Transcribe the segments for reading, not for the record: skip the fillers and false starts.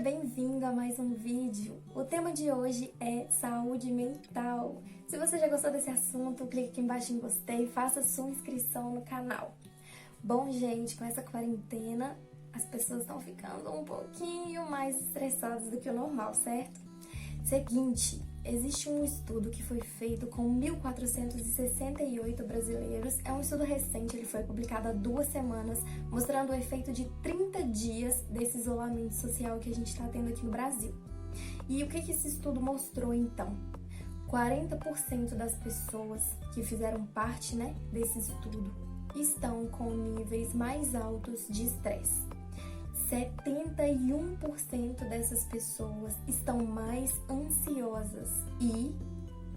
Bem-vindo a mais um vídeo. O tema de hoje é saúde mental. Se você já gostou desse assunto, clique aqui embaixo em gostei e faça sua inscrição no canal. Bom, gente, com essa quarentena, as pessoas estão ficando um pouquinho mais estressadas do que o normal, certo? Seguinte, existe um estudo que foi feito com 1.468 brasileiros. É um estudo recente, ele foi publicado há 2 semanas, mostrando o efeito de 30 dias desse isolamento social que a gente está tendo aqui no Brasil. E o que esse estudo mostrou, então? 40% das pessoas que fizeram parte, desse estudo estão com níveis mais altos de estresse. 71% dessas pessoas estão mais ansiosas e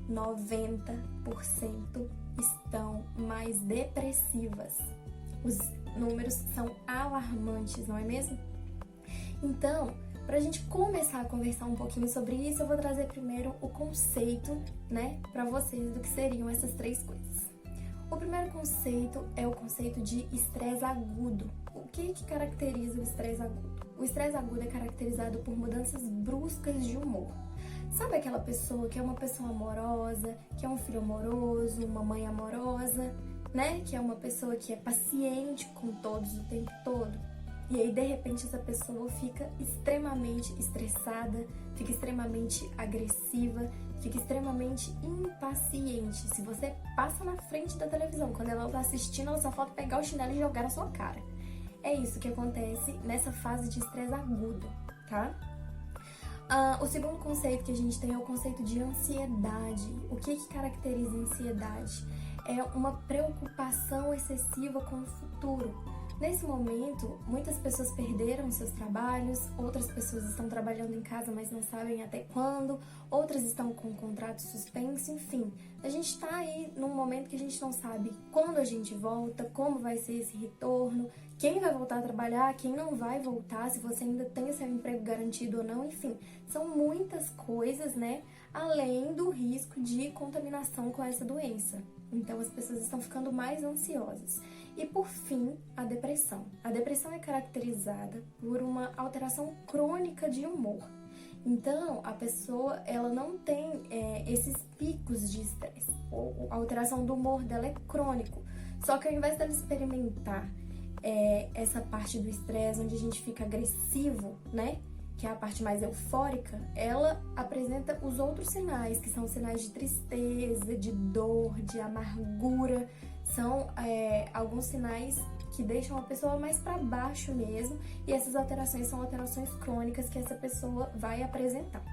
90% estão mais depressivas. Os números são alarmantes, não é mesmo? Então, para a gente começar a conversar um pouquinho sobre isso, eu vou trazer primeiro o conceito, para vocês do que seriam essas 3 coisas. O primeiro conceito é o conceito de estresse agudo. O que caracteriza o estresse agudo? O estresse agudo é caracterizado por mudanças bruscas de humor. Sabe aquela pessoa que é uma pessoa amorosa, que é um filho amoroso, uma mãe amorosa, que é uma pessoa que é paciente com todos o tempo todo? E aí, de repente, essa pessoa fica extremamente estressada, fica extremamente agressiva, fica extremamente impaciente. Se você passa na frente da televisão, quando ela tá assistindo, ela só falta pegar o chinelo e jogar na sua cara. É isso que acontece nessa fase de estresse agudo, tá? O segundo conceito que a gente tem é o conceito de ansiedade. O que caracteriza a ansiedade? É uma preocupação excessiva com o futuro. Nesse momento, muitas pessoas perderam seus trabalhos, outras pessoas estão trabalhando em casa, mas não sabem até quando, outras estão com contrato suspenso, enfim. A gente está aí num momento que a gente não sabe quando a gente volta, como vai ser esse retorno, quem vai voltar a trabalhar, quem não vai voltar, se você ainda tem seu emprego garantido ou não, enfim. São muitas coisas, além do risco de contaminação com essa doença. Então, as pessoas estão ficando mais ansiosas. E, por fim, a depressão. A depressão é caracterizada por uma alteração crônica de humor. Então, a pessoa ela não tem esses picos de estresse. A alteração do humor dela é crônico. Só que ao invés dela experimentar essa parte do estresse, onde a gente fica agressivo, que é a parte mais eufórica, ela apresenta os outros sinais, que são sinais de tristeza, de dor, de amargura. São alguns sinais que deixam a pessoa mais para baixo mesmo, e essas alterações são alterações crônicas que essa pessoa vai apresentar.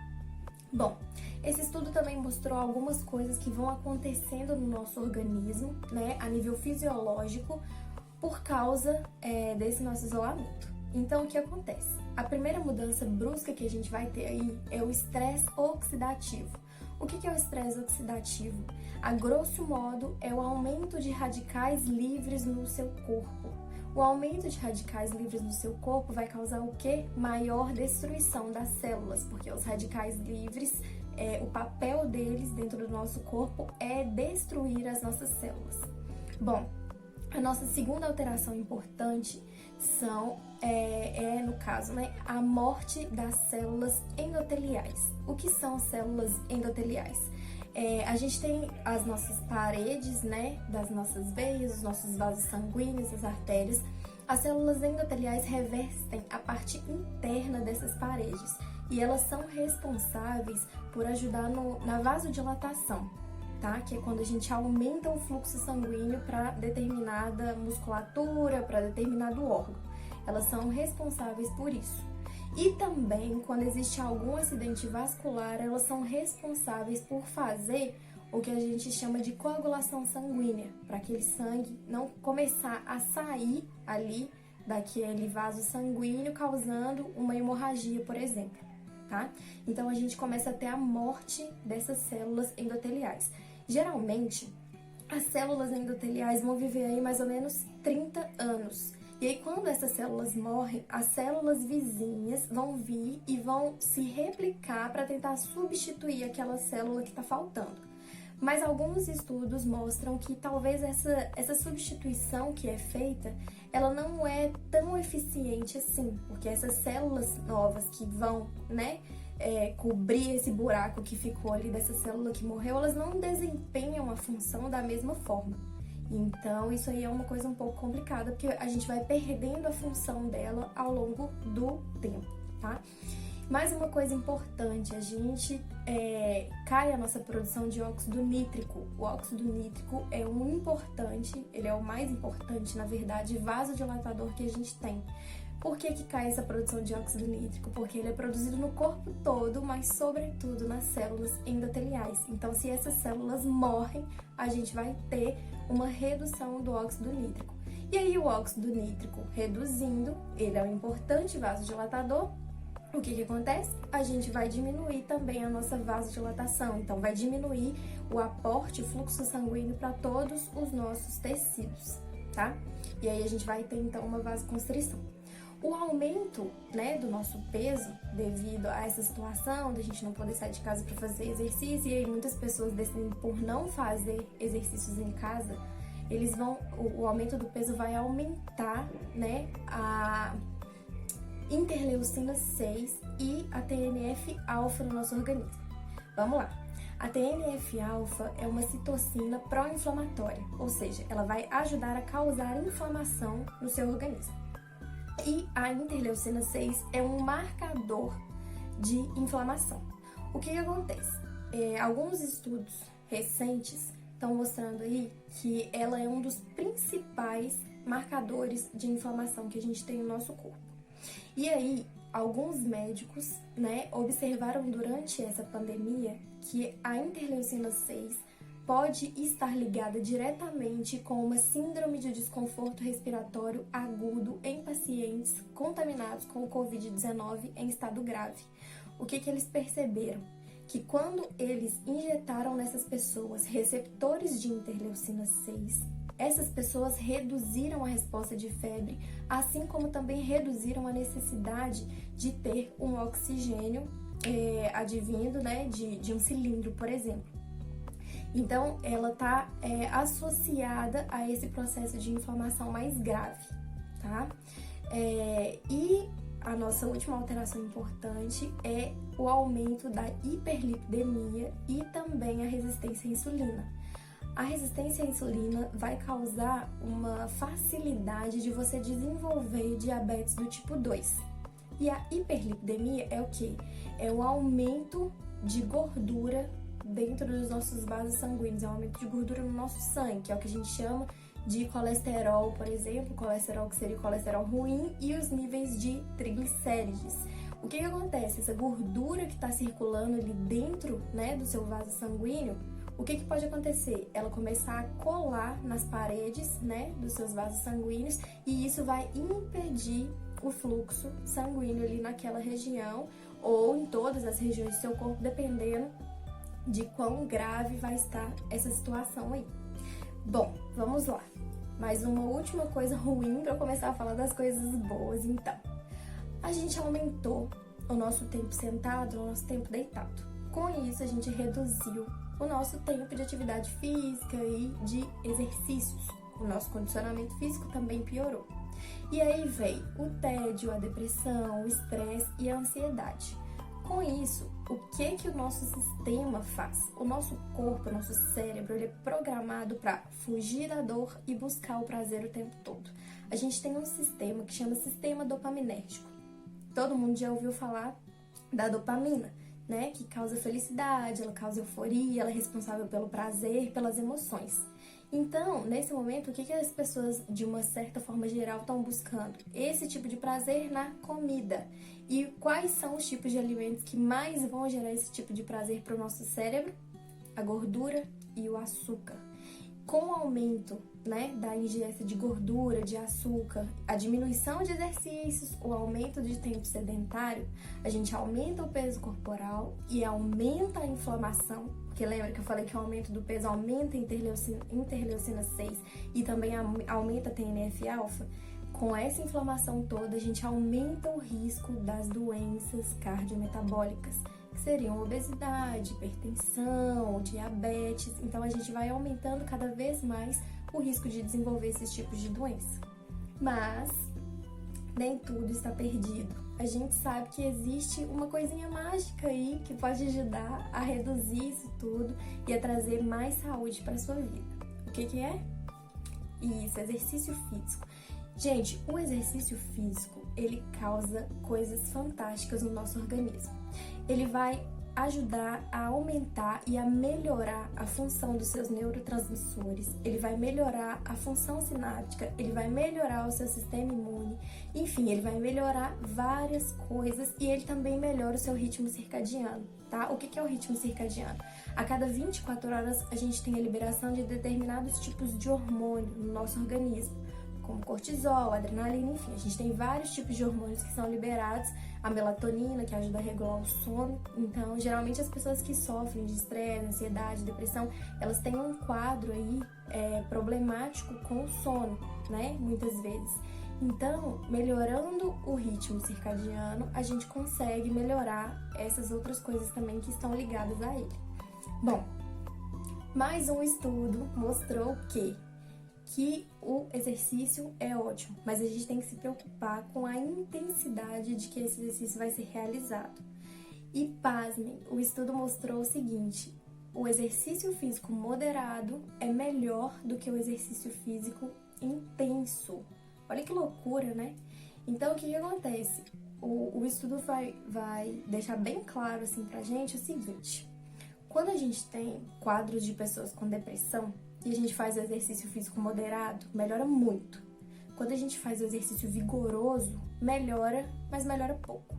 Bom, esse estudo também mostrou algumas coisas que vão acontecendo no nosso organismo, a nível fisiológico, por causa desse nosso isolamento. Então, o que acontece? A primeira mudança brusca que a gente vai ter aí é o estresse oxidativo. O que é o estresse oxidativo? A grosso modo, é o aumento de radicais livres no seu corpo. O aumento de radicais livres no seu corpo vai causar o quê? Maior destruição das células, porque os radicais livres, o papel deles dentro do nosso corpo é destruir as nossas células. Bom, a nossa segunda alteração importante no caso, a morte das células endoteliais. O que são células endoteliais? A gente tem as nossas paredes, das nossas veias, os nossos vasos sanguíneos, as artérias. As células endoteliais revestem a parte interna dessas paredes e elas são responsáveis por ajudar na vasodilatação. Que é quando a gente aumenta o fluxo sanguíneo para determinada musculatura, para determinado órgão. Elas são responsáveis por isso. E também, quando existe algum acidente vascular, elas são responsáveis por fazer o que a gente chama de coagulação sanguínea, para aquele sangue não começar a sair ali daquele vaso sanguíneo, causando uma hemorragia, por exemplo. Então, a gente começa a ter a morte dessas células endoteliais. Geralmente, as células endoteliais vão viver aí mais ou menos 30 anos. E aí, quando essas células morrem, as células vizinhas vão vir e vão se replicar para tentar substituir aquela célula que está faltando. Mas alguns estudos mostram que talvez essa substituição que é feita, ela não é tão eficiente assim, porque essas células novas que vão, né, cobrir esse buraco que ficou ali dessa célula que morreu, elas não desempenham a função da mesma forma. Então, isso aí é uma coisa um pouco complicada, porque a gente vai perdendo a função dela ao longo do tempo, tá? Mais uma coisa importante, a gente cai a nossa produção de óxido nítrico. O óxido nítrico é ele é o mais importante, na verdade, vasodilatador que a gente tem. Por que cai essa produção de óxido nítrico? Porque ele é produzido no corpo todo, mas sobretudo nas células endoteliais. Então, se essas células morrem, a gente vai ter uma redução do óxido nítrico. E aí, o óxido nítrico reduzindo, ele é um importante vasodilatador. O que acontece? A gente vai diminuir também a nossa vasodilatação, então vai diminuir o aporte, o fluxo sanguíneo para todos os nossos tecidos, tá? E aí a gente vai ter então uma vasoconstrição. O aumento, né, do nosso peso devido a essa situação da gente não poder sair de casa para fazer exercício, e aí muitas pessoas decidem por não fazer exercícios em casa, o aumento do peso vai aumentar, né, a interleucina 6 e a TNF-alfa no nosso organismo. Vamos lá. A TNF-alfa é uma citocina pró-inflamatória, ou seja, ela vai ajudar a causar inflamação no seu organismo. E a interleucina 6 é um marcador de inflamação. O que acontece? Alguns estudos recentes estão mostrando aí que ela é um dos principais marcadores de inflamação que a gente tem no nosso corpo. E aí, alguns médicos, né, observaram durante essa pandemia que a interleucina 6 pode estar ligada diretamente com uma síndrome de desconforto respiratório agudo em pacientes contaminados com o Covid-19 em estado grave. O que eles perceberam? Que quando eles injetaram nessas pessoas receptores de interleucina 6, essas pessoas reduziram a resposta de febre, assim como também reduziram a necessidade de ter um oxigênio advindo, né, de um cilindro, por exemplo. Então, ela está associada a esse processo de inflamação mais grave, tá? E a nossa última alteração importante é o aumento da hiperlipidemia e também a resistência à insulina. A resistência à insulina vai causar uma facilidade de você desenvolver diabetes do tipo 2. E a hiperlipidemia é o quê? É o aumento de gordura dentro dos nossos vasos sanguíneos, é um aumento de gordura no nosso sangue, que é o que a gente chama de colesterol, por exemplo, colesterol que seria o colesterol ruim, e os níveis de triglicérides. O que acontece? Essa gordura que está circulando ali dentro, né, do seu vaso sanguíneo, o que pode acontecer? Ela começar a colar nas paredes, né, dos seus vasos sanguíneos, e isso vai impedir o fluxo sanguíneo ali naquela região ou em todas as regiões do seu corpo, dependendo de quão grave vai estar essa situação aí. Bom, vamos lá. Mais uma última coisa ruim para começar a falar das coisas boas, então. A gente aumentou o nosso tempo sentado, o nosso tempo deitado. Com isso, a gente reduziu o nosso tempo de atividade física e de exercícios. O nosso condicionamento físico também piorou. E aí veio o tédio, a depressão, o estresse e a ansiedade. Com isso, o que o nosso sistema faz? O nosso corpo, o nosso cérebro, ele é programado para fugir da dor e buscar o prazer o tempo todo. A gente tem um sistema que chama sistema dopaminérgico. Todo mundo já ouviu falar da dopamina, né? Que causa felicidade, ela causa euforia, ela é responsável pelo prazer, pelas emoções. Então, nesse momento, o que as pessoas, de uma certa forma geral, estão buscando? Esse tipo de prazer na comida. E quais são os tipos de alimentos que mais vão gerar esse tipo de prazer para o nosso cérebro? A gordura e o açúcar. Com o aumento, né, da ingesta de gordura, de açúcar, a diminuição de exercícios, o aumento de tempo sedentário, a gente aumenta o peso corporal e aumenta a inflamação, porque lembra que eu falei que o aumento do peso aumenta a interleucina 6 e também aumenta a TNF-alfa? Com essa inflamação toda, a gente aumenta o risco das doenças cardiometabólicas. que seriam obesidade, hipertensão, diabetes. Então a gente vai aumentando cada vez mais o risco de desenvolver esses tipos de doença. Mas nem tudo está perdido. A gente sabe que existe uma coisinha mágica aí que pode ajudar a reduzir isso tudo e a trazer mais saúde para a sua vida. O que é? Isso, exercício físico. Gente, o exercício físico, ele causa coisas fantásticas no nosso organismo. Ele vai ajudar a aumentar e a melhorar a função dos seus neurotransmissores, ele vai melhorar a função sináptica, ele vai melhorar o seu sistema imune, enfim, ele vai melhorar várias coisas e ele também melhora o seu ritmo circadiano, tá? O que é o ritmo circadiano? A cada 24 horas a gente tem a liberação de determinados tipos de hormônio no nosso organismo, como cortisol, adrenalina, enfim, a gente tem vários tipos de hormônios que são liberados, a melatonina, que ajuda a regular o sono. Então, geralmente as pessoas que sofrem de estresse, ansiedade, depressão, elas têm um quadro aí problemático com o sono, né, muitas vezes. Então, melhorando o ritmo circadiano, a gente consegue melhorar essas outras coisas também que estão ligadas a ele. Bom, mais um estudo mostrou que o exercício é ótimo, mas a gente tem que se preocupar com a intensidade de que esse exercício vai ser realizado. E pasmem, o estudo mostrou o seguinte: o exercício físico moderado é melhor do que o exercício físico intenso. Olha que loucura, né? Então, o que acontece? O estudo vai deixar bem claro assim pra gente o seguinte: quando a gente tem quadros de pessoas com depressão, e a gente faz o exercício físico moderado, melhora muito. Quando a gente faz o exercício vigoroso, melhora, mas melhora pouco.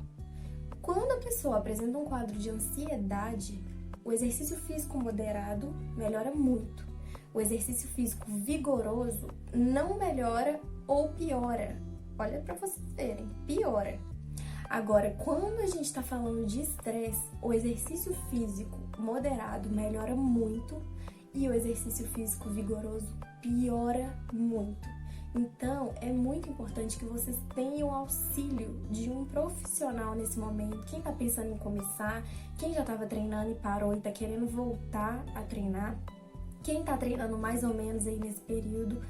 Quando a pessoa apresenta um quadro de ansiedade, o exercício físico moderado melhora muito. O exercício físico vigoroso não melhora ou piora. Olha para vocês verem, piora. Agora, quando a gente está falando de estresse, o exercício físico moderado melhora muito e o exercício físico vigoroso piora muito. Então, é muito importante que vocês tenham auxílio de um profissional nesse momento. Quem está pensando em começar, quem já estava treinando e parou e está querendo voltar a treinar, quem está treinando mais ou menos aí nesse período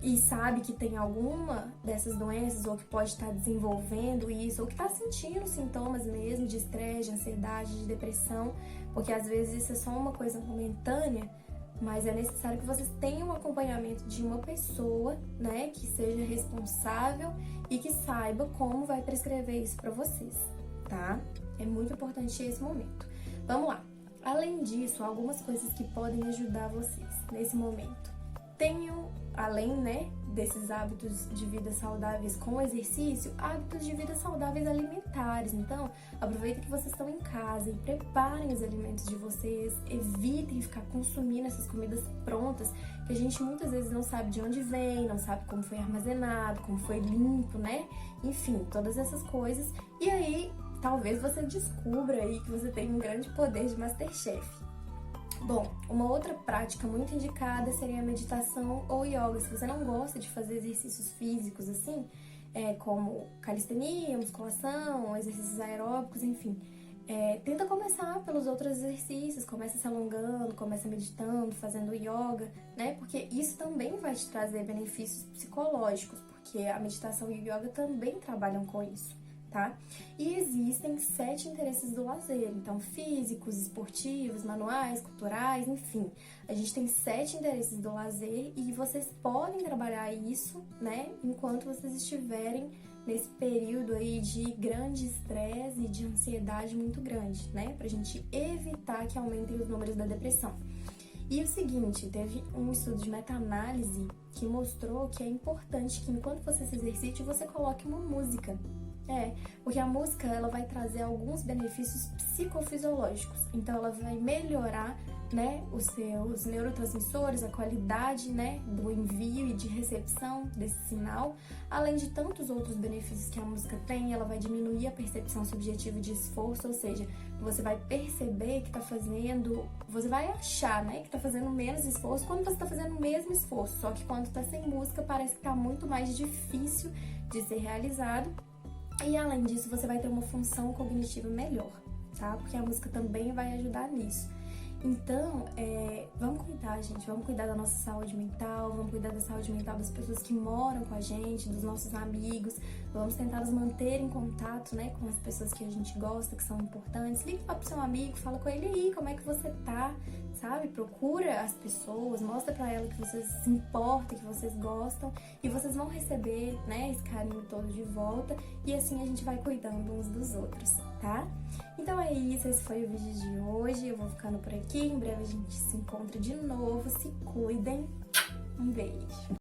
e sabe que tem alguma dessas doenças ou que pode estar desenvolvendo isso ou que está sentindo sintomas mesmo de estresse, de ansiedade, de depressão, porque às vezes isso é só uma coisa momentânea, mas é necessário que vocês tenham um acompanhamento de uma pessoa, né, que seja responsável e que saiba como vai prescrever isso para vocês, tá? É muito importante esse momento. Vamos lá. Além disso, algumas coisas que podem ajudar vocês nesse momento. Tenham, além, né, desses hábitos de vida saudáveis com exercício, hábitos de vida saudáveis alimentares. Então, aproveitem que vocês estão em casa e preparem os alimentos de vocês, evitem ficar consumindo essas comidas prontas, que a gente muitas vezes não sabe de onde vem, não sabe como foi armazenado, como foi limpo, né? Enfim, todas essas coisas. E aí, talvez você descubra aí que você tem um grande poder de MasterChef. Bom, uma outra prática muito indicada seria a meditação ou yoga. Se você não gosta de fazer exercícios físicos assim, como calistenia, musculação, exercícios aeróbicos, enfim, tenta começar pelos outros exercícios, começa se alongando, começa meditando, fazendo yoga, né? Porque isso também vai te trazer benefícios psicológicos, porque a meditação e o yoga também trabalham com isso. Tá? E existem 7 interesses do lazer, então físicos, esportivos, manuais, culturais, enfim. A gente tem 7 interesses do lazer e vocês podem trabalhar isso, né, enquanto vocês estiverem nesse período aí de grande estresse e de ansiedade muito grande, né, pra gente evitar que aumentem os números da depressão. E o seguinte, teve um estudo de meta-análise que mostrou que é importante que enquanto você se exercite, você coloque uma música. Porque a música ela vai trazer alguns benefícios psicofisiológicos. Então ela vai melhorar, né, os seus neurotransmissores, a qualidade, né, do envio e de recepção desse sinal, além de tantos outros benefícios que a música tem. Ela vai diminuir a percepção subjetiva de esforço, ou seja, você vai perceber que tá fazendo, você vai achar, né, que tá fazendo menos esforço quando você tá fazendo o mesmo esforço, só que quando tá sem música parece que tá muito mais difícil de ser realizado. E além disso, você vai ter uma função cognitiva melhor, tá? Porque a música também vai ajudar nisso. Então, vamos cuidar, gente, vamos cuidar da nossa saúde mental, vamos cuidar da saúde mental das pessoas que moram com a gente, dos nossos amigos, vamos tentar nos manter em contato, né, com as pessoas que a gente gosta, que são importantes. Liga lá pro seu amigo, fala com ele aí, como é que você tá, sabe? Procura as pessoas, mostra pra ela que vocês se importam, que vocês gostam, e vocês vão receber, né, esse carinho todo de volta, e assim a gente vai cuidando uns dos outros, tá? Então é isso, esse foi o vídeo de hoje, eu vou ficando por aqui, em breve a gente se encontra de novo, se cuidem, um beijo!